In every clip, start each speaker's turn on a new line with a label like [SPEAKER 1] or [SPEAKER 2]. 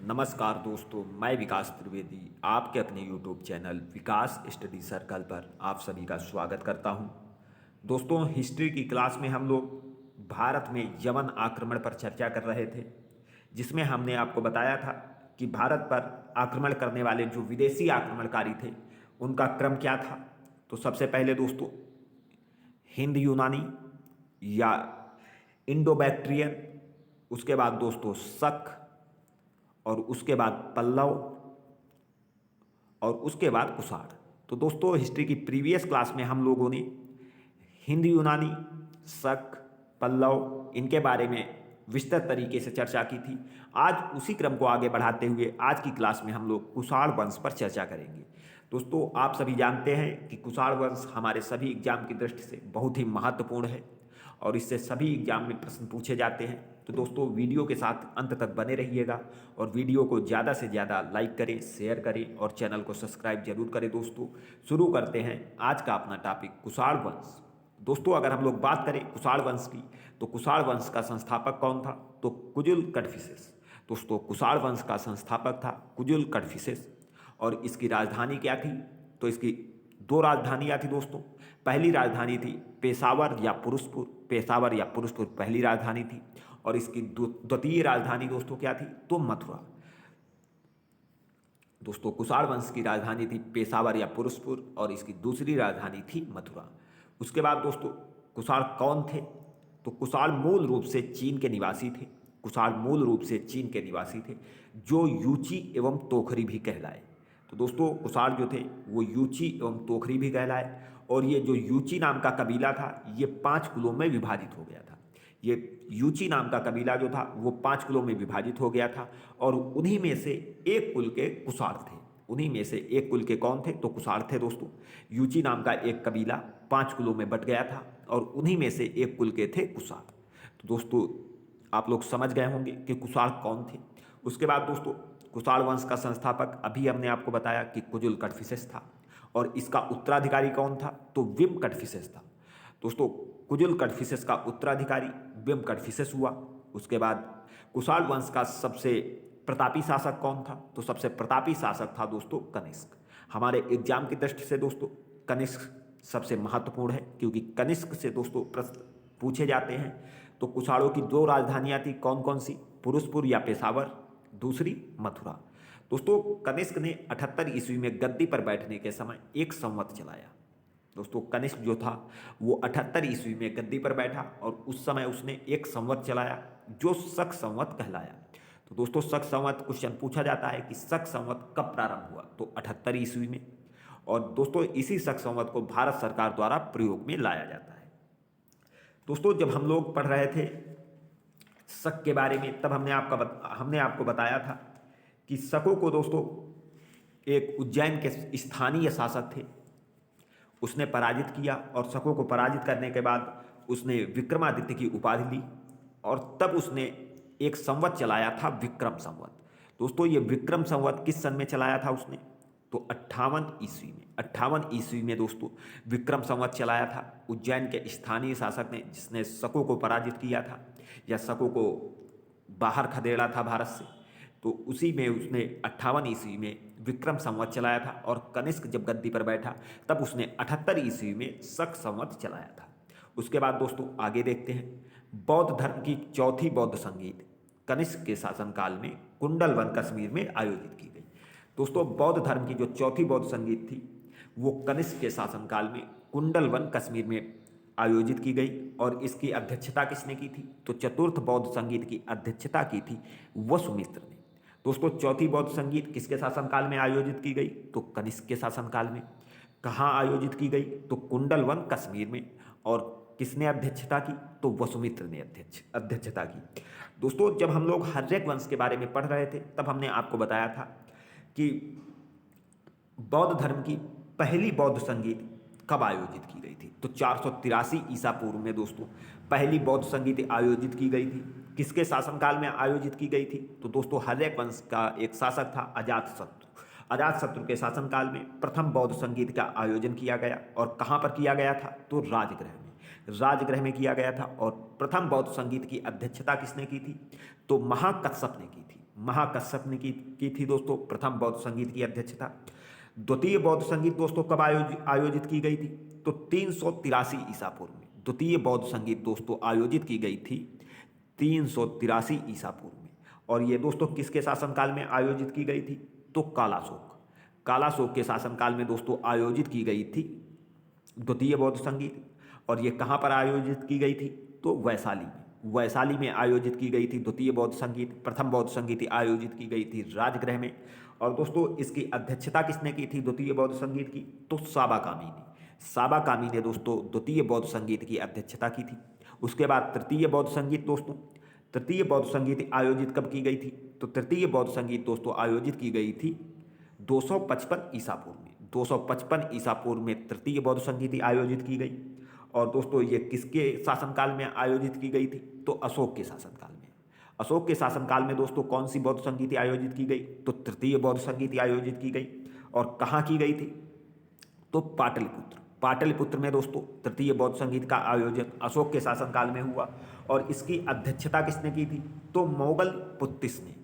[SPEAKER 1] नमस्कार दोस्तों, मैं विकास त्रिवेदी आपके अपने यूट्यूब चैनल विकास स्टडी सर्कल पर आप सभी का स्वागत करता हूं। दोस्तों, हिस्ट्री की क्लास में हम लोग भारत में यवन आक्रमण पर चर्चा कर रहे थे, जिसमें हमने आपको बताया था कि भारत पर आक्रमण करने वाले जो विदेशी आक्रमणकारी थे उनका क्रम क्या था। तो सबसे पहले दोस्तों हिंद यूनानी या इंडो बैक्ट्रियन, उसके बाद दोस्तों शक, और उसके बाद पल्लव, और उसके बाद कुषाण। तो दोस्तों हिस्ट्री की प्रीवियस क्लास में हम लोगों ने हिंद यूनानी, शक, पल्लव इनके बारे में विस्तृत तरीके से चर्चा की थी। आज उसी क्रम को आगे बढ़ाते हुए आज की क्लास में हम लोग कुषाण वंश पर चर्चा करेंगे। दोस्तों आप सभी जानते हैं कि कुषाण वंश हमारे सभी एग्जाम की दृष्टि से बहुत ही महत्वपूर्ण है और इससे सभी एग्जाम में प्रश्न पूछे जाते हैं। तो दोस्तों वीडियो के साथ अंत तक बने रहिएगा और वीडियो को ज़्यादा से ज़्यादा लाइक करें, शेयर करें और चैनल को सब्सक्राइब जरूर करें। दोस्तों शुरू करते हैं आज का अपना टॉपिक कुषाण वंश। दोस्तों अगर हम लोग बात करें कुषाण वंश की, तो कुषाण वंश का संस्थापक कौन था? तो कुजुल कड़फिसेस। दोस्तों कुषाण वंश का संस्थापक था कुजुल कड़फिसेस और इसकी राजधानी क्या थी? तो इसकी दो राजधानियाँ थी दोस्तों। पहली राजधानी थी पेशावर या पुरुषपुर। पेशावर या पुरुषपुर पहली राजधानी थी और इसकी द्वितीय राजधानी दोस्तों क्या थी? तो मथुरा। दोस्तों कुषाण वंश की राजधानी थी पेशावर या पुरुषपुर और इसकी दूसरी राजधानी थी मथुरा। उसके बाद दोस्तों कुषाण कौन थे? तो कुषाण मूल रूप से चीन के निवासी थे। कुषाण मूल रूप से चीन के निवासी थे जो यूची एवं तोखरी भी कहलाए। तो दोस्तों कुषाण जो थे वो यूची एवं तोखरी भी कहलाए और ये जो यूची नाम का कबीला था ये 5 कुलों में विभाजित हो गया था। ये यूची नाम का कबीला जो था वो 5 कुलों में विभाजित हो गया था और उन्हीं में से एक कुल के कुषाण थे। उन्हीं में से एक कुल के कौन थे? तो कुषाण थे दोस्तों। यूची नाम का एक कबीला 5 कुलों में बट गया था और उन्हीं में से एक कुल के थे कुषाण। तो दोस्तों आप लोग समझ गए होंगे कि कुषाण कौन थे। उसके बाद दोस्तों कुषाण वंश का संस्थापक अभी हमने आपको बताया कि कुजुल कड़फिसेस था और इसका उत्तराधिकारी कौन था? तो विम कड़फिसेस था। दोस्तों कुजुल कड़फिसेस का उत्तराधिकारी विम कड़फिसेस हुआ। उसके बाद कुषाण वंश का सबसे प्रतापी शासक कौन था? तो सबसे प्रतापी शासक था दोस्तों कनिष्क। हमारे एग्जाम की दृष्टि से दोस्तों कनिष्क सबसे महत्वपूर्ण है क्योंकि कनिष्क से दोस्तों प्रश्न पूछे जाते हैं। तो कुषाणों की दो राजधानियां थी, कौन कौन सी? पुरुषपुर या पेशावर, दूसरी मथुरा। दोस्तों कनिष्क ने 78 ईस्वी में गद्दी पर बैठने के समय एक संवत चलाया। दोस्तों कनिष्क जो था वो 78 ईस्वी में गद्दी पर बैठा और उस समय उसने एक संवत चलाया जो शक संवत कहलाया। तो दोस्तों शक संवत क्वेश्चन पूछा जाता है कि शक संवत कब प्रारंभ हुआ? तो 78 ईस्वी में। और दोस्तों इसी शक संवत को भारत सरकार द्वारा प्रयोग में लाया जाता है। दोस्तों जब हम लोग पढ़ रहे थे शक के बारे में तब हमने आपको बताया था कि शकों को दोस्तों एक उज्जैन के स्थानीय शासक थे उसने पराजित किया और शकों को पराजित करने के बाद उसने विक्रमादित्य की उपाधि ली और तब उसने एक संवत चलाया था विक्रम संवत। दोस्तों ये विक्रम संवत किस सन में चलाया था उसने? तो 58 ईस्वी में। 58 ईस्वी में दोस्तों विक्रम संवत चलाया था उज्जैन के स्थानीय शासक ने, जिसने शकों को पराजित किया था या शकों को बाहर खदेड़ा था भारत से। तो उसी में उसने 58 ईस्वी में विक्रम संवत चलाया था और कनिष्क जब गद्दी पर बैठा तब उसने 78 ईस्वी में शक संवत चलाया था। उसके बाद दोस्तों आगे देखते हैं बौद्ध धर्म की चौथी बौद्ध संगीत कनिष्क के शासनकाल में कुंडलवन कश्मीर में आयोजित की गई। दोस्तों बौद्ध धर्म की जो चौथी बौद्ध संगीत थी वो कनिष्क के शासनकाल में कुंडलवन कश्मीर में आयोजित की गई और इसकी अध्यक्षता किसने की थी? तो चतुर्थ बौद्ध संगीत की अध्यक्षता की थी वसुमित्र ने। दोस्तों चौथी बौद्ध संगीत किसके शासनकाल में आयोजित की गई? तो कनिष्क के शासनकाल में। कहाँ आयोजित की गई? तो कुंडलवन कश्मीर में। और किसने अध्यक्षता की? तो वसुमित्र ने अध्यक्षता की। दोस्तों जब हम लोग हर्यक वंश के बारे में पढ़ रहे थे तब हमने आपको बताया था कि बौद्ध धर्म की पहली बौद्ध संगीत कब आयोजित की गई थी? तो 483 ईसा पूर्व में दोस्तों पहली बौद्ध संगीत आयोजित की गई थी। किसके शासनकाल में आयोजित की गई थी? तो दोस्तों हर्यक वंश का एक शासक था अजातशत्रु। अजातशत्रु के शासनकाल में प्रथम बौद्ध संगीत का आयोजन किया गया और कहाँ पर किया गया था? तो राजगृह में। राजगृह में किया गया था और प्रथम बौद्ध संगीत की अध्यक्षता किसने की थी? तो महाकश्यप ने की थी। महाकश्यप ने की थी दोस्तों प्रथम बौद्ध संगीत की अध्यक्षता। द्वितीय बौद्ध संगीत दोस्तों कब आयोजित की गई थी? तो 383 ईसा पूर्व में द्वितीय बौद्ध संगीत दोस्तों आयोजित की गई थी 383 ईसा पूर्व में। और ये दोस्तों किसके शासनकाल में आयोजित की गई थी? तो कालाशोक के शासनकाल में दोस्तों आयोजित की गई थी द्वितीय बौद्ध संगीत। और ये कहाँ पर आयोजित की गई थी? तो वैशाली में आयोजित की गई थी द्वितीय बौद्ध संगीत। प्रथम बौद्ध संगीत आयोजित की गई थी राजगृह में। और दोस्तों इसकी अध्यक्षता किसने की थी द्वितीय बौद्ध संगीत की? तो साबा कामी ने दोस्तों द्वितीय बौद्ध संगीत की अध्यक्षता की थी। उसके बाद तृतीय बौद्ध संगीत दोस्तों, तृतीय बौद्ध संगीत आयोजित कब की गई थी? तो तृतीय बौद्ध संगीत दोस्तों आयोजित की गई थी 255 ईसा पूर्व में। 255 ईसा पूर्व में तृतीय बौद्ध संगीति आयोजित की गई। और दोस्तों ये किसके शासनकाल में आयोजित की गई थी? तो अशोक के शासनकाल में। अशोक के शासनकाल में दोस्तों कौन सी बौद्ध संगीति आयोजित की गई? तो तृतीय बौद्ध संगीति आयोजित की गई। और कहाँ की गई थी? तो पाटलिपुत्र में दोस्तों तृतीय बौद्ध संगीत का आयोजन अशोक के शासनकाल में हुआ। और इसकी अध्यक्षता किसने की थी? तो मोगल पुत्तिस ने।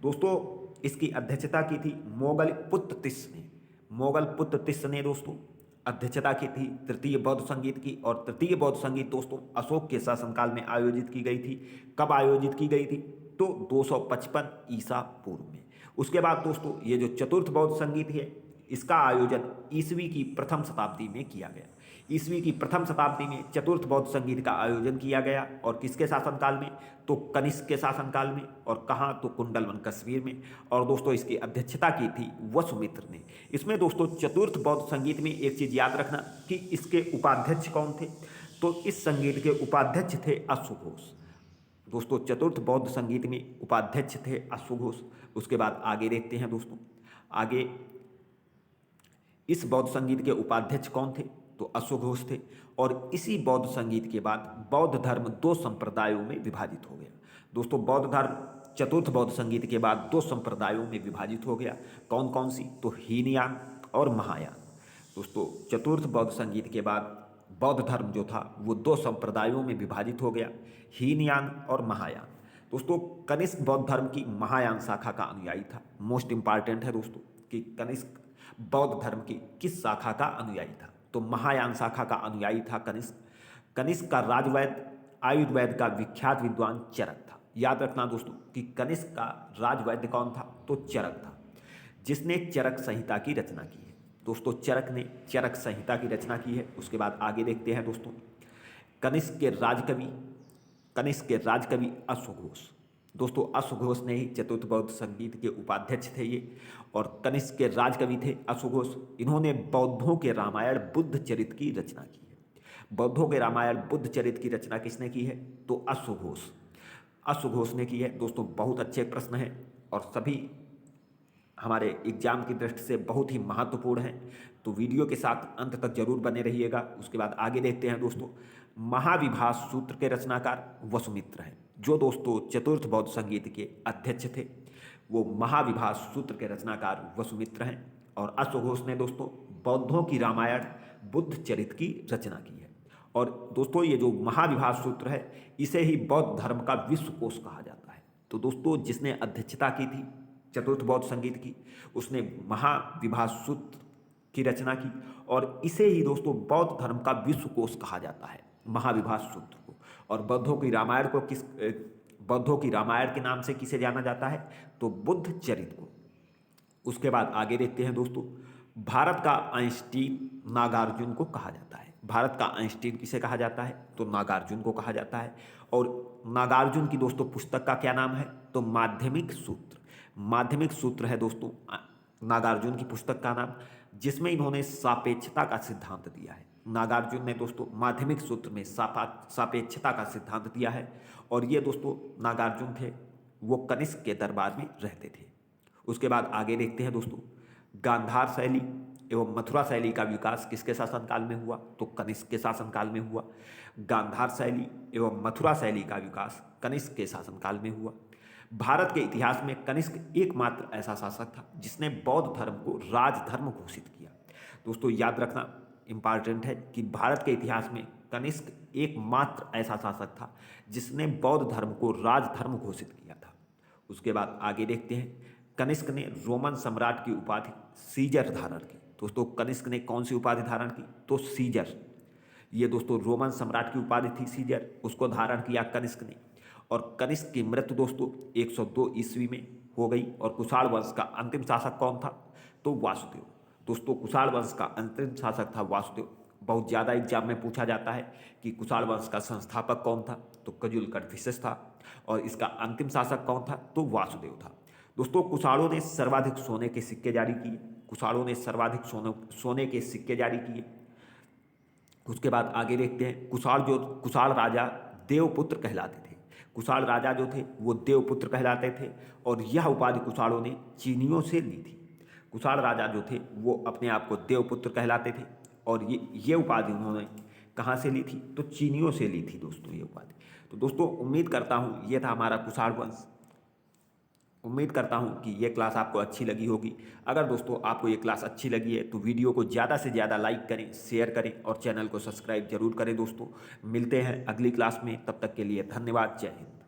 [SPEAKER 1] दोस्तों इसकी अध्यक्षता की थी मोगल पुत्तिस ने दोस्तों अध्यक्षता की थी तृतीय बौद्ध संगीत की। और तृतीय बौद्ध संगीत दोस्तों अशोक के शासनकाल में आयोजित की गई थी। कब आयोजित की गई थी? तो 255 ईसा पूर्व में। उसके बाद दोस्तों ये जो चतुर्थ बौद्ध संगीत है इसका आयोजन ईस्वी की प्रथम शताब्दी में किया गया। ईस्वी की प्रथम शताब्दी में चतुर्थ बौद्ध संगीत का आयोजन किया गया। और किसके शासनकाल में? तो कनिष्क के शासनकाल में। और कहाँ? तो कुंडलवन कश्मीर में। और दोस्तों इसकी अध्यक्षता की थी वसुमित्र ने। इसमें दोस्तों चतुर्थ बौद्ध संगीत में एक चीज़ याद रखना कि इसके उपाध्यक्ष कौन थे? तो इस संगीत के उपाध्यक्ष थे अश्वघोष। दोस्तों चतुर्थ बौद्ध संगीत में उपाध्यक्ष थे अश्वघोष। उसके बाद आगे देखते हैं दोस्तों, आगे इस बौद्ध संगीत के उपाध्यक्ष कौन थे? तो अश्वघोष थे। और इसी बौद्ध संगीत के बाद बौद्ध धर्म दो संप्रदायों में विभाजित हो गया। दोस्तों बौद्ध धर्म चतुर्थ बौद्ध संगीत के बाद दो संप्रदायों में विभाजित हो गया। कौन कौन सी? तो हीनयान और महायान। दोस्तों चतुर्थ बौद्ध संगीत के बाद बौद्ध धर्म जो था वो दो संप्रदायों में विभाजित हो गया, हीनयान और महायान। दोस्तों कनिष्क बौद्ध धर्म की महायान शाखा का अनुयायी था। मोस्ट इंपॉर्टेंट है दोस्तों कि कनिष्क बौद्ध धर्म की किस शाखा का अनुयायी था? तो महायान शाखा का अनुयायी था कनिष्क। कनिष्क का राजवैद्य आयुर्वेद का विख्यात विद्वान चरक था। याद रखना दोस्तों कि कनिष्क का राजवैद्य कौन था? तो चरक था, जिसने चरक संहिता की रचना की है। दोस्तों चरक ने चरक संहिता की रचना की है। उसके बाद आगे देखते हैं दोस्तों, कनिष्क के राजकवि अश्वघोष। दोस्तों अश्वघोष ने ही चतुर्थ बौद्ध संगीत के उपाध्यक्ष थे ये। और कनिष्क के राजकवि थे अश्वघोष। इन्होंने बौद्धों के रामायण बुद्ध चरित की रचना की है। बौद्धों के रामायण बुद्ध चरित की रचना किसने की है? तो अश्वघोष ने की है। दोस्तों बहुत अच्छे प्रश्न हैं और सभी हमारे एग्जाम की दृष्टि से बहुत ही महत्वपूर्ण है, तो वीडियो के साथ अंत तक जरूर बने रहिएगा। उसके बाद आगे देखते हैं दोस्तों, महाविभास सूत्र के रचनाकार वसुमित्र हैं। जो दोस्तों चतुर्थ बौद्ध संगीत के अध्यक्ष थे वो महाविभास सूत्र के रचनाकार वसुमित्र हैं। और अश्वघोष ने दोस्तों बौद्धों की रामायण बुद्ध चरित की रचना की है। और दोस्तों ये जो महाविभास सूत्र है इसे ही बौद्ध धर्म का विश्वकोश कहा जाता है। तो दोस्तों जिसने अध्यक्षता की थी चतुर्थ बौद्ध संगीत की, उसने महाविभास सूत्र की रचना की। और इसे ही दोस्तों बौद्ध धर्म का विश्वकोश कहा जाता है, महाविभास सूत्र को। और बौद्धों की रामायण के नाम से किसे जाना जाता है? तो बुद्ध चरित को। उसके बाद आगे देखते हैं दोस्तों, भारत का आइंस्टीन नागार्जुन को कहा जाता है। भारत का आइंस्टीन किसे कहा जाता है? तो नागार्जुन को कहा जाता है। और नागार्जुन की दोस्तों पुस्तक का क्या नाम है? तो माध्यमिक सूत्र है दोस्तों नागार्जुन की पुस्तक का नाम, जिसमें इन्होंने सापेक्षता का सिद्धांत दिया है। नागार्जुन ने दोस्तों माध्यमिक सूत्र में सापेक्षता का सिद्धांत दिया है। और ये दोस्तों नागार्जुन थे वो कनिष्क के दरबार में रहते थे। उसके बाद आगे देखते हैं दोस्तों, गांधार शैली एवं मथुरा शैली का विकास किसके शासनकाल में हुआ? तो कनिष्क के शासनकाल में हुआ। गांधार शैली एवं मथुरा शैली का विकास कनिष्क के शासनकाल में हुआ। भारत के इतिहास में कनिष्क एकमात्र ऐसा शासक था जिसने बौद्ध धर्म को राजधर्म घोषित किया। दोस्तों याद रखना इंपॉर्टेंट है कि भारत के इतिहास में कनिष्क एकमात्र ऐसा शासक था जिसने बौद्ध धर्म को राजधर्म घोषित किया था। उसके बाद आगे देखते हैं, कनिष्क ने रोमन सम्राट की उपाधि सीजर धारण की। दोस्तों कनिष्क ने कौन सी उपाधि धारण की? तो सीजर। ये दोस्तों रोमन सम्राट की उपाधि थी सीजर, उसको धारण किया कनिष्क ने। और कनिष्क की मृत्यु दोस्तों 102 ईस्वी में हो गई। और कुषाण वंश का अंतिम शासक कौन था? तो वासुदेव। दोस्तों कुषाण वंश का अंतिम शासक था वासुदेव। बहुत ज़्यादा एग्जाम में पूछा जाता है कि कुषाण वंश का संस्थापक कौन था? तो कजुल कड़फिसेस था। और इसका अंतिम शासक कौन था? तो वासुदेव था। दोस्तों कुषाणों ने सर्वाधिक सोने के सिक्के जारी किए। कुषाणों ने सर्वाधिक सोने के सिक्के जारी किए। उसके बाद आगे देखते हैं, कुषाण राजा देवपुत्र कहलाते थे। कुषाण राजा जो थे वो देवपुत्र कहलाते थे। और यह उपाधि कुषाणों ने चीनियों से ली थी। कुषाण राजा जो थे वो अपने आप को देवपुत्र कहलाते थे। और ये उपाधि उन्होंने कहाँ से ली थी? तो चीनियों से ली थी दोस्तों ये उपाधि। तो दोस्तों उम्मीद करता हूँ ये था हमारा कुषाण वंश। उम्मीद करता हूँ कि ये क्लास आपको अच्छी लगी होगी। अगर दोस्तों आपको ये क्लास अच्छी लगी है तो वीडियो को ज़्यादा से ज़्यादा लाइक करें, शेयर करें और चैनल को सब्सक्राइब जरूर करें दोस्तों। मिलते हैं अगली क्लास में, तब तक के लिए धन्यवाद। जय हिंद।